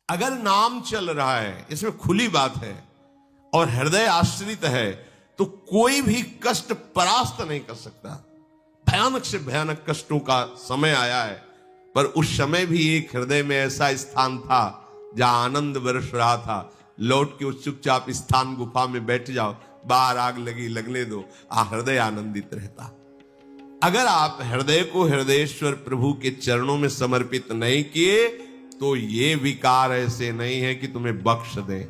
अगर नाम चल रहा है, इसमें खुली बात है और हृदय आश्रित है, तो कोई भी कष्ट परास्त नहीं कर सकता। भयानक से भयानक कष्टों का समय आया है, पर उस समय भी एक हृदय में ऐसा स्थान था जहां आनंद बरस रहा था। लौट के उस चुपचाप स्थान गुफा में बैठ जाओ, बाहर आग लगी लगने दो, हृदय आनंदित रहता। अगर आप हृदय को हृदयेश्वर प्रभु के चरणों में समर्पित नहीं किए, तो ये विकार ऐसे नहीं है कि तुम्हें बख्श दे।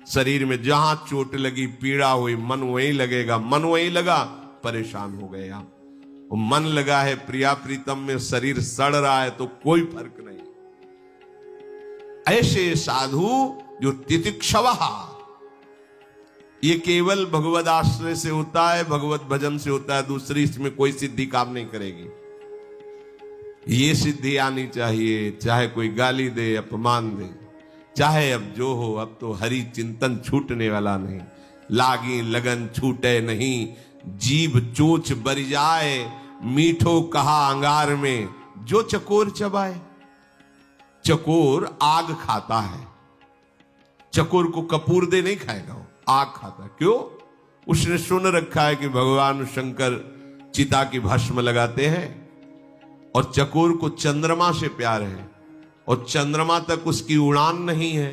शरीर में जहां चोट लगी, पीड़ा हुई, मन वहीं लगेगा। मन वहीं लगा, परेशान हो गए आप। मन लगा है प्रिया प्रीतम में, शरीर सड़ रहा है, तो कोई फर्क नहीं। ऐसे साधु जो तितिक्षवः, ये केवल भगवद आश्रय से होता है, भगवत भजन से होता है। दूसरी इसमें कोई सिद्धि काम नहीं करेगी। ये सिद्धि आनी चाहिए, चाहे कोई गाली दे, अपमान दे, चाहे अब जो हो। अब तो हरि चिंतन छूटने वाला नहीं। लागी लगन छूटे नहीं, जीभ चोच बर जाए, मीठो कहा अंगार में, जो चकोर चबाए। चकोर आग खाता है, चकोर को कपूर दे नहीं खाएगा, वो आग खाता। क्यों? उसने सुन रखा है कि भगवान शंकर चिता की भस्म लगाते हैं, और चकोर को चंद्रमा से प्यार है, और चंद्रमा तक उसकी उड़ान नहीं है।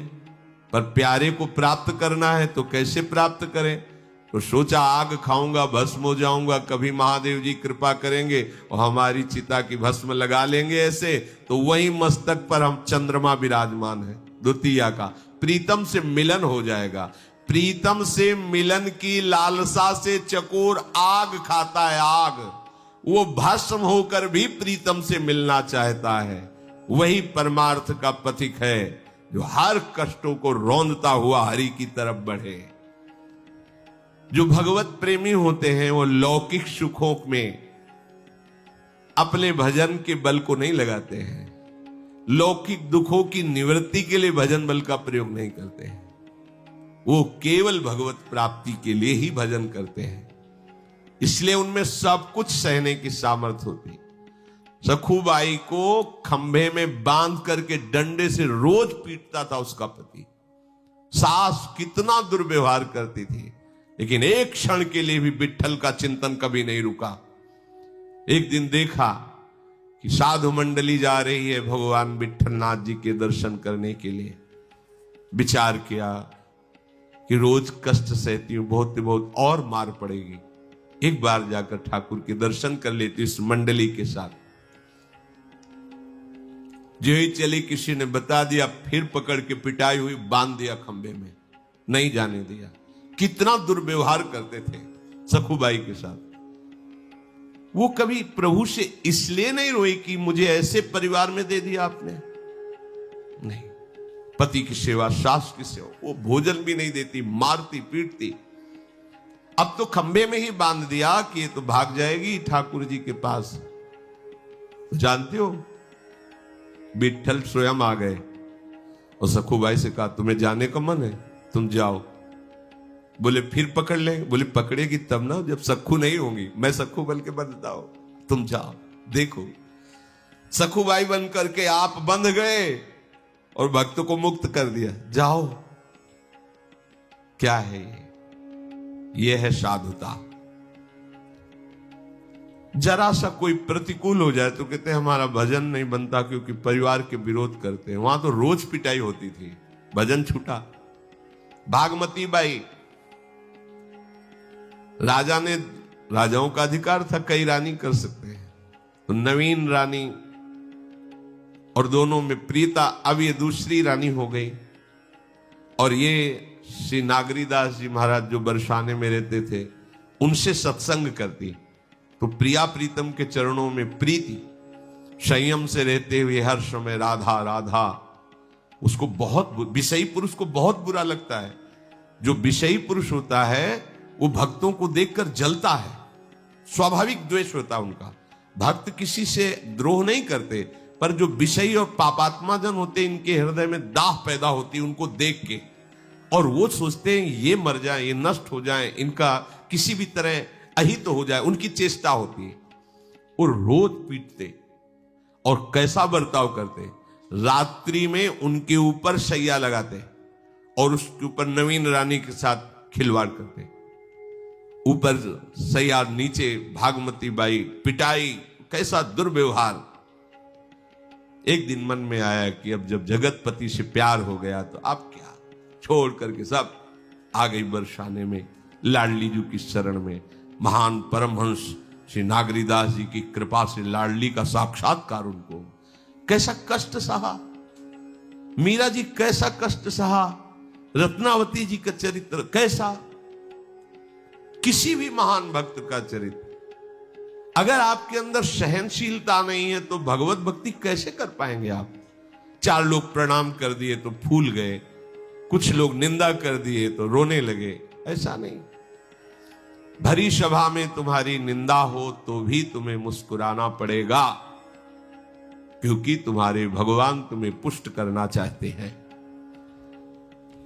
पर प्यारे को प्राप्त करना है तो कैसे प्राप्त करें? तो सोचा आग खाऊंगा, भस्म हो जाऊंगा, कभी महादेव जी कृपा करेंगे और हमारी चिता की भस्म लगा लेंगे ऐसे, तो वही मस्तक पर हम चंद्रमा विराजमान है द्वितीया का। प्रीतम से मिलन हो जाएगा। प्रीतम से मिलन की लालसा से चकोर आग खाता है, आग। वो भस्म होकर भी प्रीतम से मिलना चाहता है। वही परमार्थ का पथिक है जो हर कष्टों को रौंदता हुआ हरि की तरफ बढ़े। जो भगवत प्रेमी होते हैं वो लौकिक सुखों में अपने भजन के बल को नहीं लगाते हैं, लौकिक दुखों की निवृत्ति के लिए भजन बल का प्रयोग नहीं करते हैं। वो केवल भगवत प्राप्ति के लिए ही भजन करते हैं। इसलिए उनमें सब कुछ सहने की सामर्थ्य होती। सखुबाई को खंभे में बांध करके डंडे से रोज पीटता था उसका पति। सास कितना दुर्व्यवहार करती थी, लेकिन एक क्षण के लिए भी विट्ठल का चिंतन कभी नहीं रुका। एक दिन देखा कि साधु मंडली जा रही है भगवान विट्ठल नाथ जी के दर्शन करने के लिए। विचार किया कि रोज कष्ट सहती हूं, बहुत बहुत और मार पड़ेगी, एक बार जाकर ठाकुर के दर्शन कर लेती इस मंडली के साथ। जो ही चली, किसी ने बता दिया, फिर पकड़ के पिटाई हुई, बांध दिया खंबे में, नहीं जाने दिया। कितना दुर्व्यवहार करते थे सखुबाई के साथ। वो कभी प्रभु से इसलिए नहीं रोई कि मुझे ऐसे परिवार में दे दिया आपने, नहीं। पति की सेवा, सास की सेवा, वो भोजन भी नहीं देती, मारती पीटती। अब तो खंबे में ही बांध दिया कि ये तो भाग जाएगी ठाकुर जी के पास। जानते हो, विट्ठल स्वयं आ गए और सखुबाई से कहा तुम्हें जाने का मन है, तुम जाओ। बोले फिर पकड़ ले? बोले पकड़ेगी तब ना जब सखु नहीं होंगी, मैं सखु बन के बंधता हूं, तुम जाओ। देखो, सखुबाई बन करके आप बंध गए और भक्त को मुक्त कर दिया, जाओ। क्या है ये है साधुता। जरा सा कोई प्रतिकूल हो जाए तो कहते हैं हमारा भजन नहीं बनता क्योंकि परिवार के विरोध करते हैं। वहां तो रोज पिटाई होती थी, भजन छूटा। भागमती बाई, राजा ने, राजाओं का अधिकार था, कई रानी कर सकते हैं, तो नवीन रानी और दोनों में प्रियता, अब ये दूसरी रानी हो गई। और ये श्री नागरीदास जी महाराज जो बरसाने में रहते थे, उनसे सत्संग करती, तो प्रिया प्रीतम के चरणों में प्रीति, संयम से रहते हुए हर समय राधा राधा। उसको बहुत, विषयी पुरुष को बहुत बुरा लगता है। जो विषयी पुरुष होता है वो भक्तों को देखकर जलता है, स्वाभाविक द्वेष होता है उनका। भक्त किसी से द्रोह नहीं करते, पर जो विषयी और पापात्मा जन होते, इनके हृदय में दाह पैदा होती है उनको देख के, और वो सोचते हैं ये मर जाए, ये नष्ट हो जाए, इनका किसी भी तरह अहित हो जाए, उनकी चेष्टा होती है। और रोज पीटते और कैसा बर्ताव करते, रात्रि में उनके ऊपर शैया लगाते और उसके ऊपर नवीन रानी के साथ खिलवाड़ करते। ऊपर सैया, नीचे भागमती बाई, पिटाई, कैसा दुर्व्यवहार। एक दिन मन में आया कि अब जब जगतपति से प्यार हो गया तो अब क्या, छोड़ करके सब आ गई बरसाने में, लाडली जी की शरण में। महान परमहंस श्री नागरीदास जी की कृपा से लाडली का साक्षात्कार उनको। कैसा कष्ट सहा मीरा जी, कैसा कष्ट सहा। रत्नावती जी का चरित्र कैसा, किसी भी महान भक्त का चरित्र। अगर आपके अंदर सहनशीलता नहीं है तो भगवत भक्ति कैसे कर पाएंगे आप। 4 लोग प्रणाम कर दिए तो फूल गए, कुछ लोग निंदा कर दिए तो रोने लगे, ऐसा नहीं। भरी सभा में तुम्हारी निंदा हो तो भी तुम्हें मुस्कुराना पड़ेगा, क्योंकि तुम्हारे भगवान तुम्हें पुष्ट करना चाहते हैं।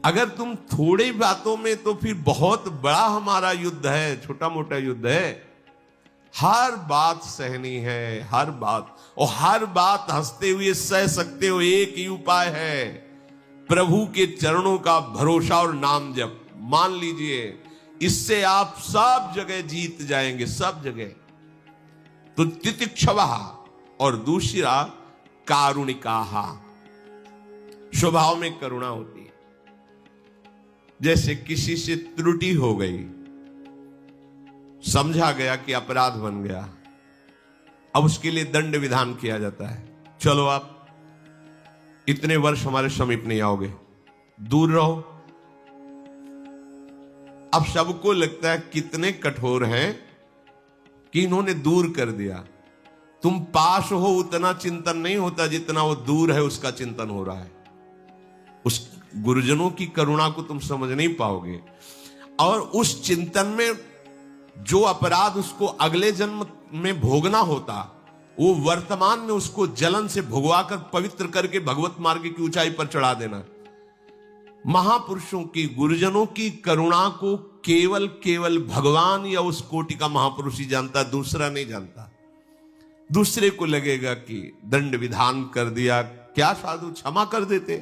अगर तुम थोड़ी बातों में, तो फिर बहुत बड़ा हमारा युद्ध है, छोटा मोटा युद्ध है। हर बात सहनी है, हर बात, और हर बात हंसते हुए सह सकते हो। एक ही उपाय है, प्रभु के चरणों का भरोसा और नाम जप। मान लीजिए, इससे आप सब जगह जीत जाएंगे, सब जगह। तो तितिक्षवा, और दूसरा कारुणिकाहा, स्वभाव में करुणा होती है। जैसे किसी से त्रुटि हो गई, समझा गया कि अपराध बन गया, अब उसके लिए दंड विधान किया जाता है। चलो आप इतने वर्ष हमारे समीप नहीं आओगे, दूर रहो। अब सबको लगता है कितने कठोर हैं कि इन्होंने दूर कर दिया। तुम पास हो उतना चिंतन नहीं होता जितना वो दूर है उसका चिंतन हो रहा है। उस गुरुजनों की करुणा को तुम समझ नहीं पाओगे, और उस चिंतन में जो अपराध उसको अगले जन्म में भोगना होता, वो वर्तमान में उसको जलन से भुगवाकर पवित्र करके भगवत मार्ग की ऊंचाई पर चढ़ा देना। महापुरुषों की, गुरुजनों की करुणा को केवल भगवान या उस कोटि का महापुरुष ही जानता, दूसरा नहीं जानता। दूसरे को लगेगा कि दंड विधान कर दिया, क्या साधु क्षमा कर देते।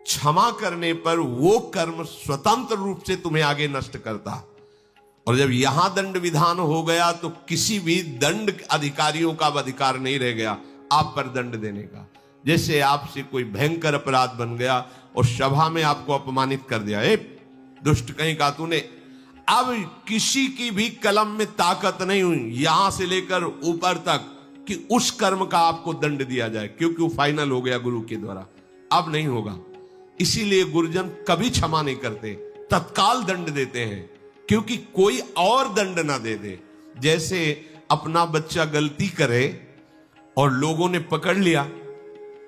क्षमा करने पर वो कर्म स्वतंत्र रूप से तुम्हें आगे नष्ट करता, और जब यहां दंड विधान हो गया तो किसी भी दंड अधिकारियों का अधिकार नहीं रह गया आप पर दंड देने का। जैसे आपसे कोई भयंकर अपराध बन गया और सभा में आपको अपमानित कर दिया, ए दुष्ट कहीं का तूने, अब किसी की भी कलम में ताकत नहीं हुई यहां से लेकर ऊपर तक कि उस कर्म का आपको दंड दिया जाए, क्योंकि वो फाइनल हो गया गुरु के द्वारा, अब नहीं होगा। इसीलिए गुरुजन कभी क्षमा नहीं करते, तत्काल दंड देते हैं, क्योंकि कोई और दंड ना दे दे। जैसे अपना बच्चा गलती करे और लोगों ने पकड़ लिया,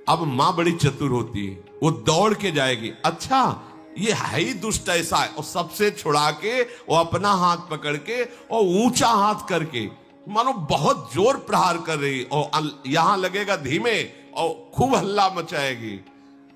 अब मां बड़ी चतुर होती है, वो दौड़ के जाएगी, अच्छा ये है ही दुष्ट ऐसा है, और सबसे छुड़ा के वो अपना हाथ पकड़ के और ऊंचा हाथ करके मानो बहुत जोर प्रहार कर रही, और यहां लगेगा धीमे और खूब हल्ला मचाएगी,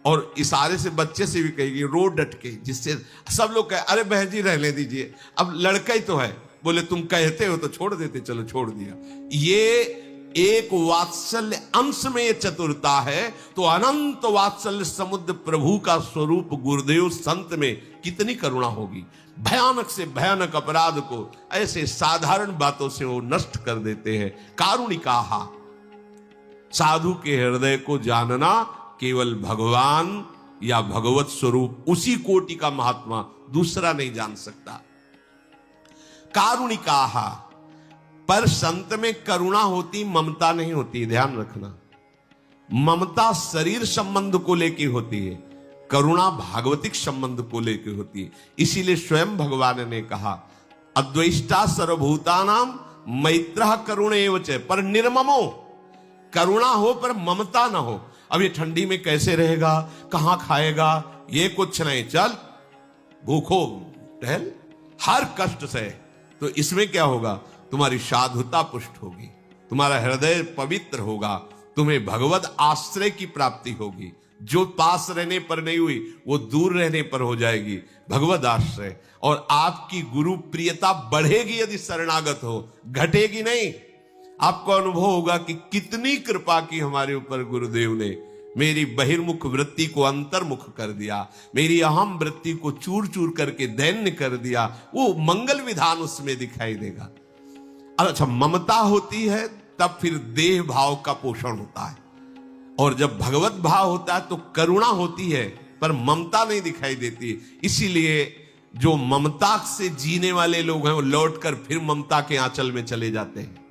और इशारे से बच्चे से भी कहेगी रो डट के, जिससे सब लोग कहे अरे बहन जी रहने दीजिए, अब लड़का ही तो है, बोले तुम कहते हो तो छोड़ देते, चलो छोड़ दिया। ये एक वात्सल्य अंश में ये चतुरता है, तो अनंत वात्सल्य समुद्र प्रभु का स्वरूप गुरुदेव संत में कितनी करुणा होगी। भयानक से भयानक अपराध को ऐसे साधारण बातों से वो नष्ट कर देते हैं। कारुणिकाहा, साधु के हृदय को जानना केवल भगवान या भगवत स्वरूप, उसी कोटि का महात्मा दूसरा नहीं जान सकता। कारुणिकाहा, पर संत में करुणा होती, ममता नहीं होती, ध्यान रखना। ममता शरीर संबंध को लेके होती है, करुणा भागवतिक संबंध को लेके होती है। इसीलिए स्वयं भगवान ने कहा अद्वैष्टा सर्वभूतानां मैत्रः करुणैव च, पर निर्ममो, करुणा हो पर ममता ना हो। अब ये ठंडी में कैसे रहेगा, कहां खाएगा, ये कुछ नहीं, चल भूखो टहल, हर कष्ट से। तो इसमें क्या होगा, तुम्हारी साधुता पुष्ट होगी, तुम्हारा हृदय पवित्र होगा, तुम्हें भगवत आश्रय की प्राप्ति होगी। जो पास रहने पर नहीं हुई वो दूर रहने पर हो जाएगी, भगवत आश्रय। और आपकी गुरु प्रियता बढ़ेगी यदि शरणागत हो, घटेगी नहीं। आपको अनुभव होगा कि कितनी कृपा की हमारे ऊपर गुरुदेव ने, मेरी बहिर्मुख वृत्ति को अंतर्मुख कर दिया, मेरी अहम वृत्ति को चूर चूर करके दैन्य कर दिया, वो मंगल विधान उसमें दिखाई देगा। अच्छा, ममता होती है तब फिर देह भाव का पोषण होता है, और जब भगवत भाव होता है तो करुणा होती है पर ममता नहीं दिखाई देती। इसीलिए जो ममता से जीने वाले लोग हैं वो लौटकर फिर ममता के आंचल में चले जाते हैं।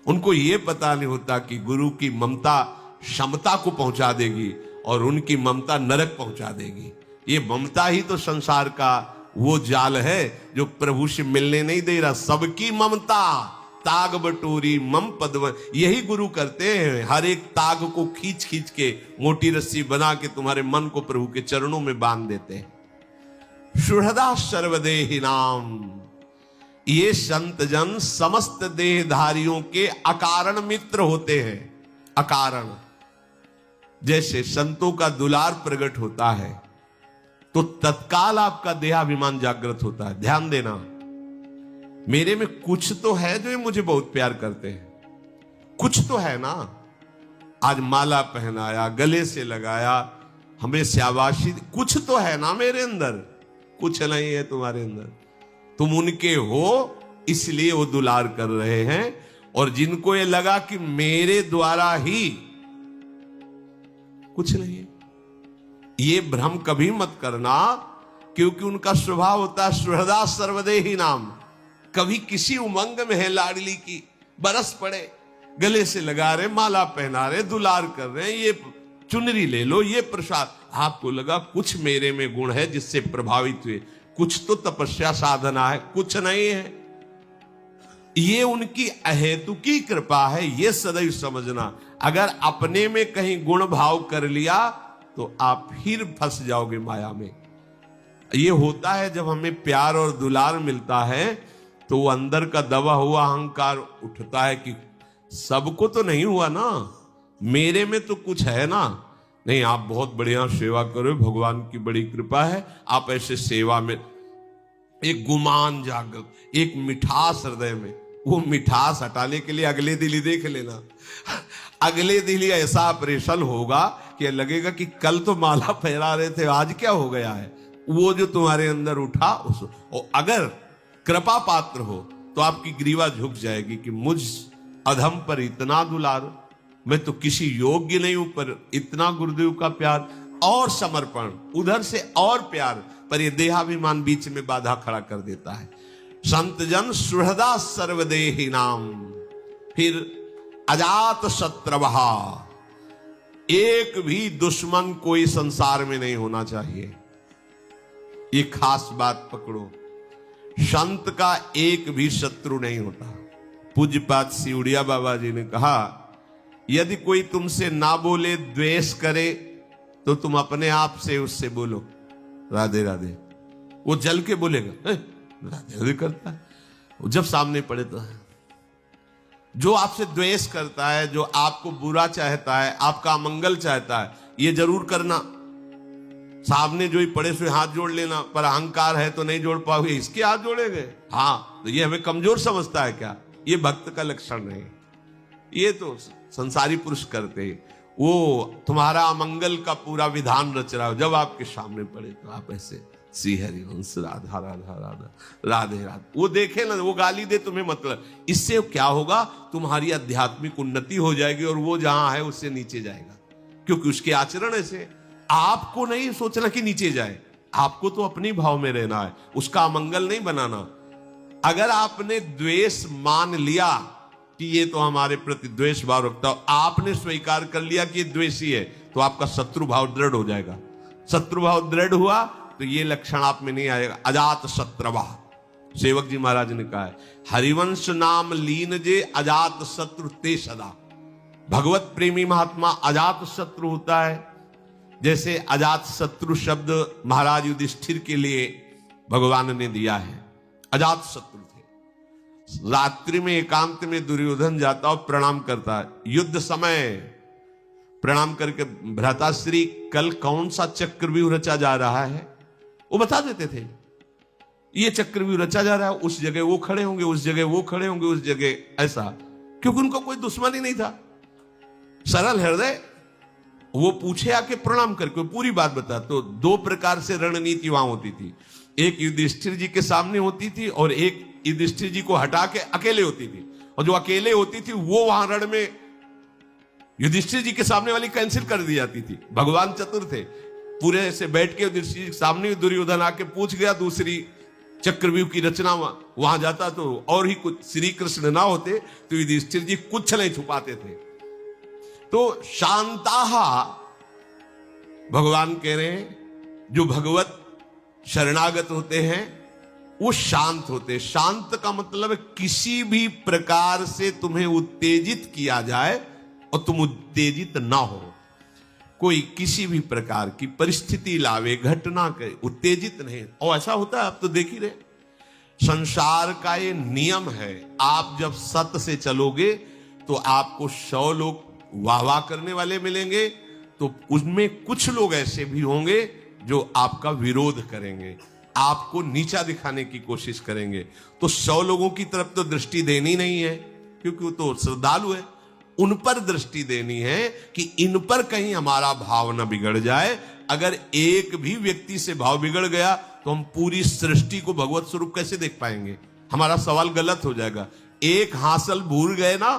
उनको ये पता नहीं होता कि गुरु की ममता क्षमता को पहुंचा देगी और उनकी ममता नरक पहुंचा देगी। ये ममता ही तो संसार का वो जाल है जो प्रभु से मिलने नहीं दे रहा। सबकी ममता ताग बटोरी मम पद्म, यही गुरु करते हैं। हर एक ताग को खींच खींच के मोटी रस्सी बना के तुम्हारे मन को प्रभु के चरणों में बांध देते हैं। सुहृदा सर्वदेहि नाम, ये संत जन समस्त देहधारियों के अकारण मित्र होते हैं। अकारण, जैसे संतों का दुलार प्रकट होता है तो तत्काल आपका देहाभिमान जागृत होता है। ध्यान देना, मेरे में कुछ तो है जो ये मुझे बहुत प्यार करते हैं, कुछ तो है ना। आज माला पहनाया, गले से लगाया, हमें शाबाशी, कुछ तो है ना मेरे अंदर। कुछ नहीं है तुम्हारे अंदर, तुम उनके हो इसलिए वो दुलार कर रहे हैं। और जिनको ये लगा कि मेरे द्वारा ही, कुछ नहीं है, ये भ्रम कभी मत करना, क्योंकि उनका स्वभाव होता है सुहृदा सर्वदेहि नाम। कभी किसी उमंग में है लाडली की, बरस पड़े, गले से लगा रहे, माला पहना रहे, दुलार कर रहे हैं, ये चुनरी ले लो, ये प्रसाद, आपको लगा कुछ मेरे में गुण है जिससे प्रभावित हुए, कुछ तो तपस्या साधना है, कुछ नहीं है। ये उनकी अहेतुकी कृपा है, ये सदैव समझना। अगर अपने में कहीं गुण भाव कर लिया तो आप फिर फंस जाओगे माया में। ये होता है जब हमें प्यार और दुलार मिलता है तो वो अंदर का दबा हुआ अहंकार उठता है कि सबको तो नहीं हुआ ना, मेरे में तो कुछ है ना। नहीं, आप बहुत बढ़िया सेवा करो, भगवान की बड़ी कृपा है, आप ऐसे सेवा में। एक गुमान जागृत, एक मिठास हृदय में, वो मिठास हटाने के लिए अगले दिन ही देख लेना। अगले दिन ही ऐसा ऑपरेशन होगा कि लगेगा कि कल तो माला पहरा रहे थे, आज क्या हो गया है। वो जो तुम्हारे अंदर उठा उस, और अगर कृपा पात्र हो तो आपकी ग्रीवा झुक जाएगी कि मुझ अधम पर इतना दुलार, मैं तो किसी योग्य नहीं हूं, पर इतना गुरुदेव का प्यार और समर्पण, उधर से और प्यार, पर यह देहाभिमान बीच में बाधा खड़ा कर देता है। संत जन सुहृदा सर्वदेहि नाम। फिर अजात शत्रवहा, एक भी दुश्मन कोई संसार में नहीं होना चाहिए। ये खास बात पकड़ो, संत का एक भी शत्रु नहीं होता। पूज्यपाद सिउड़िया बाबा जी ने कहा, यदि कोई तुमसे ना बोले, द्वेष करे, तो तुम अपने आप से उससे बोलो राधे राधे। वो जल के बोलेगा राधे राधे करता है, जब सामने पड़े तो है। जो आपसे द्वेष करता है, जो आपको बुरा चाहता है, आपका अमंगल चाहता है, ये जरूर करना। सामने जो ही पड़े सो हाथ जोड़ लेना, पर अहंकार है तो नहीं जोड़ पाओगे, इसके हाथ जोड़ेंगे। हाँ, तो ये हमें कमजोर समझता है क्या? ये भक्त का लक्षण नहीं, ये तो संसारी पुरुष करते हैं। वो तुम्हारा अमंगल का पूरा विधान रच रहा हो, जब आपके सामने पड़े तो आप ऐसे श्री हरिवंश राधा राधा राधा राधे राधे, वो देखे ना, वो गाली दे तुम्हें मतलब, इससे क्या होगा? तुम्हारी आध्यात्मिक उन्नति हो जाएगी और वो जहां है उससे नीचे जाएगा, क्योंकि उसके आचरण ऐसे। आपको नहीं सोचना कि नीचे जाए, आपको तो अपनी भाव में रहना है, उसका अमंगल नहीं बनाना। अगर आपने द्वेष मान लिया कि ये तो हमारे प्रति द्वेष भाव रखता हो, आपने स्वीकार कर लिया कि ये द्वेषी है, तो आपका शत्रु भाव दृढ़ हो जाएगा। शत्रु भाव दृढ़ हुआ तो ये लक्षण आप में नहीं आएगा। अजात शत्रवा, सेवक जी महाराज ने कहा है, हरिवंश नाम लीन जे अजात शत्रु ते सदा। भगवत प्रेमी महात्मा अजात शत्रु होता है। जैसे अजात शत्रु शब्द महाराज युधिष्ठिर के लिए भगवान ने दिया है। अजात शत्रु थे। रात्रि में एकांत में दुर्योधन जाता और प्रणाम करता है, युद्ध समय प्रणाम करके, भ्राताश्री कल कौन सा चक्रव्यूह रचा जा रहा है, वो बता देते थे। ये चक्रव्यूह रचा जा रहा है, उस जगह वो खड़े होंगे, उस जगह वो खड़े होंगे, उस जगह ऐसा, क्योंकि उनका कोई दुश्मन ही नहीं था। सरल हृदय, वो पूछे आके प्रणाम करके पूरी बात बता। तो दो प्रकार से रणनीति वहां होती थी, एक युधिष्ठिर जी के सामने होती थी और एक युधिष्ठिर जी को हटा के अकेले होती थी। और जो अकेले होती थी वो वहां रण में युधिष्ठिर जी के सामने वाली कैंसिल कर दी जाती थी। भगवान चतुर थे, पूरे से बैठ के युधिष्ठिर जी के सामने दुर्योधन आके पूछ गया, दूसरी चक्रव्यूह की रचना वहां जाता तो और ही कुछ श्री कृष्ण ना होते तो युधिष्ठिर जी कुछ नहीं छुपाते थे। तो शांताहा भगवान कह रहे हैं जो भगवत शरणागत होते हैं वो शांत होते हैं। शांत का मतलब किसी भी प्रकार से तुम्हें उत्तेजित किया जाए और तुम उत्तेजित ना हो। कोई किसी भी प्रकार की परिस्थिति लावे, घटना के उत्तेजित नहीं। और ऐसा होता है, आप तो देख ही रहे, संसार का ये नियम है। आप जब सत्य से चलोगे तो आपको 100 लोग वाह वाह करने वाले मिलेंगे, तो उसमें कुछ लोग ऐसे भी होंगे जो आपका विरोध करेंगे, आपको नीचा दिखाने की कोशिश करेंगे। तो 100 लोगों की तरफ तो दृष्टि देनी नहीं है, क्योंकि वो तो श्रद्धालु है। उन पर दृष्टि देनी है कि इन पर कहीं हमारा भाव न बिगड़ जाए। अगर एक भी व्यक्ति से भाव बिगड़ गया तो हम पूरी सृष्टि को भगवत स्वरूप कैसे देख पाएंगे? हमारा सवाल गलत हो जाएगा। एक हासिल भूल गए ना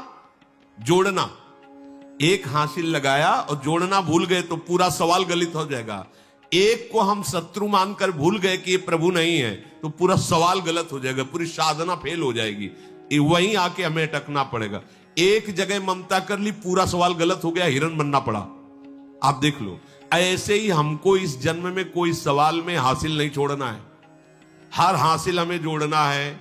जोड़ना, एक हासिल लगाया और जोड़ना भूल गए तो पूरा सवाल गलत हो जाएगा। एक को हम शत्रु मानकर भूल गए कि ये प्रभु नहीं है तो पूरा सवाल गलत हो जाएगा, पूरी साधना फेल हो जाएगी। वहीं आके हमें अटकना पड़ेगा। एक जगह ममता कर ली, पूरा सवाल गलत हो गया, हिरण बनना पड़ा। आप देख लो, ऐसे ही हमको इस जन्म में कोई सवाल में हासिल नहीं छोड़ना है, हर हासिल हमें जोड़ना है।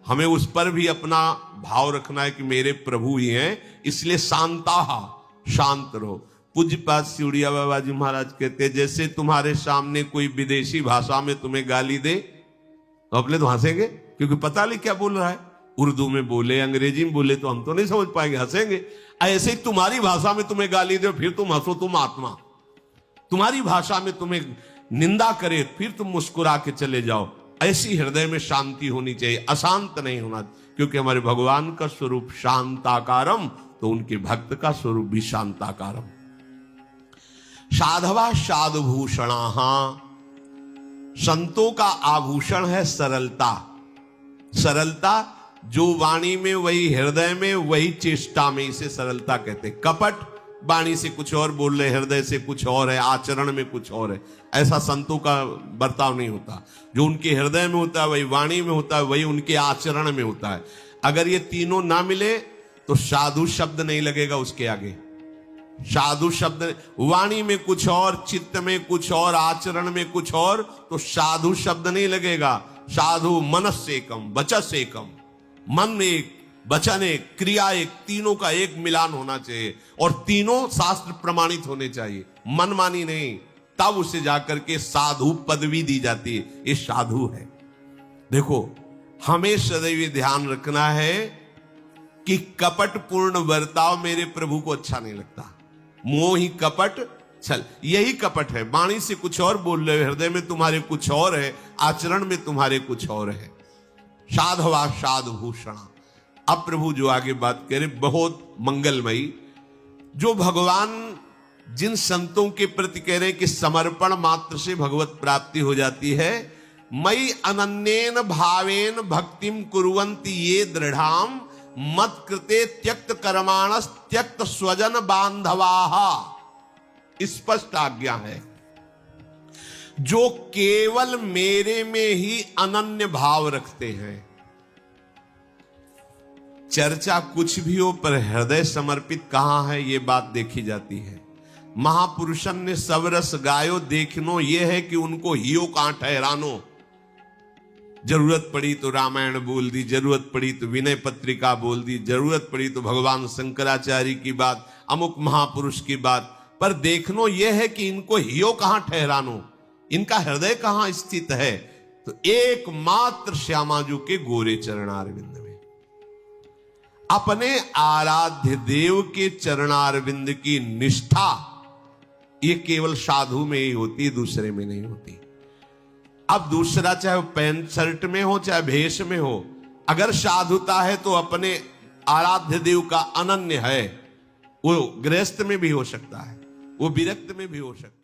हमें उस पर भी अपना भाव रखना है कि मेरे प्रभु ही हैं, इसलिए शांताहा, शांत रहो। पूज्यपाद सिउड़िया बाबा जी महाराज कहते हैं, जैसे तुम्हारे सामने कोई विदेशी भाषा में तुम्हें गाली दे तो अपने तो हंसेंगे, क्योंकि पता नहीं क्या बोल रहा है। उर्दू में बोले, अंग्रेजी में बोले तो हम तो नहीं समझ पाएंगे, हंसेंगे। ऐसे ही तुम्हारी भाषा में तुम्हें गाली दे फिर तुम हंसो, तुम आत्मा। तुम्हारी भाषा में तुम्हें निंदा करे फिर तुम मुस्कुरा के चले जाओ। ऐसी हृदय में शांति होनी चाहिए, अशांत नहीं होना, क्योंकि हमारे भगवान का स्वरूप शांताकारम, तो उनके भक्त का स्वरूप भी शांताकारम। साधवा साधुभूषणाहा, संतों का आभूषण है सरलता। सरलता जो वाणी में वही हृदय में वही चेष्टा में, इसे सरलता कहते। कपट वाणी से कुछ और बोल रहे, हृदय से कुछ और है, आचरण में कुछ और है। ऐसा संतों का बर्ताव नहीं होता। जो उनके हृदय में होता है वही वाणी में होता है, वही उनके आचरण में होता है। अगर ये तीनों ना मिले तो साधु शब्द नहीं लगेगा उसके आगे। साधु शब्द वाणी में कुछ और, चित्त में कुछ और, आचरण में कुछ और, तो साधु शब्द नहीं लगेगा। साधु मनस एकम वचस एकम, मन एक, वचन एक, क्रिया एक, तीनों का एक मिलान होना चाहिए और तीनों शास्त्र प्रमाणित होने चाहिए, मनमानी नहीं। तब उसे जाकर के साधु पदवी दी जाती है, ये साधु है। देखो, हमें सदैव ध्यान रखना है कि कपट पूर्ण बर्ताव मेरे प्रभु को अच्छा नहीं लगता। मोह ही कपट चल, यही कपट है। वाणी से कुछ और बोल रहे हो, हृदय में तुम्हारे कुछ और है, आचरण में तुम्हारे कुछ और है। साधवा साधुभूषण। अब प्रभु जो आगे बात करे बहुत मंगलमयी, जो भगवान जिन संतों के प्रति कह रहे हैं कि समर्पण मात्र से भगवत प्राप्ति हो जाती है। मई अनन्येन भावेन भक्तिम कुर्वन्ति ये दृढ़ाम मत कृते त्यक्त कर्माणस त्यक्त स्वजन बांधवाहा। स्पष्ट आज्ञा है, जो केवल मेरे में ही अनन्य भाव रखते हैं। चर्चा कुछ भी हो पर हृदय समर्पित कहां है, ये बात देखी जाती है। महापुरुषन ने सब रस गायो देखनो, ये है कि उनको हियो कहां ठहरानो। जरूरत पड़ी तो रामायण बोल दी, जरूरत पड़ी तो विनय पत्रिका बोल दी, जरूरत पड़ी तो भगवान शंकराचार्य की बात, अमुक महापुरुष की बात, पर देखनो यह है कि इनको हियो कहां ठहरानो, इनका हृदय कहां स्थित है। तो एकमात्र श्यामाजू के गोरे चरणारविंद में, अपने आराध्य देव के चरणारविंद की निष्ठा ये केवल साधु में ही होती, दूसरे में नहीं होती। अब दूसरा चाहे वो पैंट शर्ट में हो चाहे भेष में हो, अगर साधुता है तो अपने आराध्य देव का अनन्य है, वो गृहस्थ में भी हो सकता है। वो विरक्त में भी हो सकता है।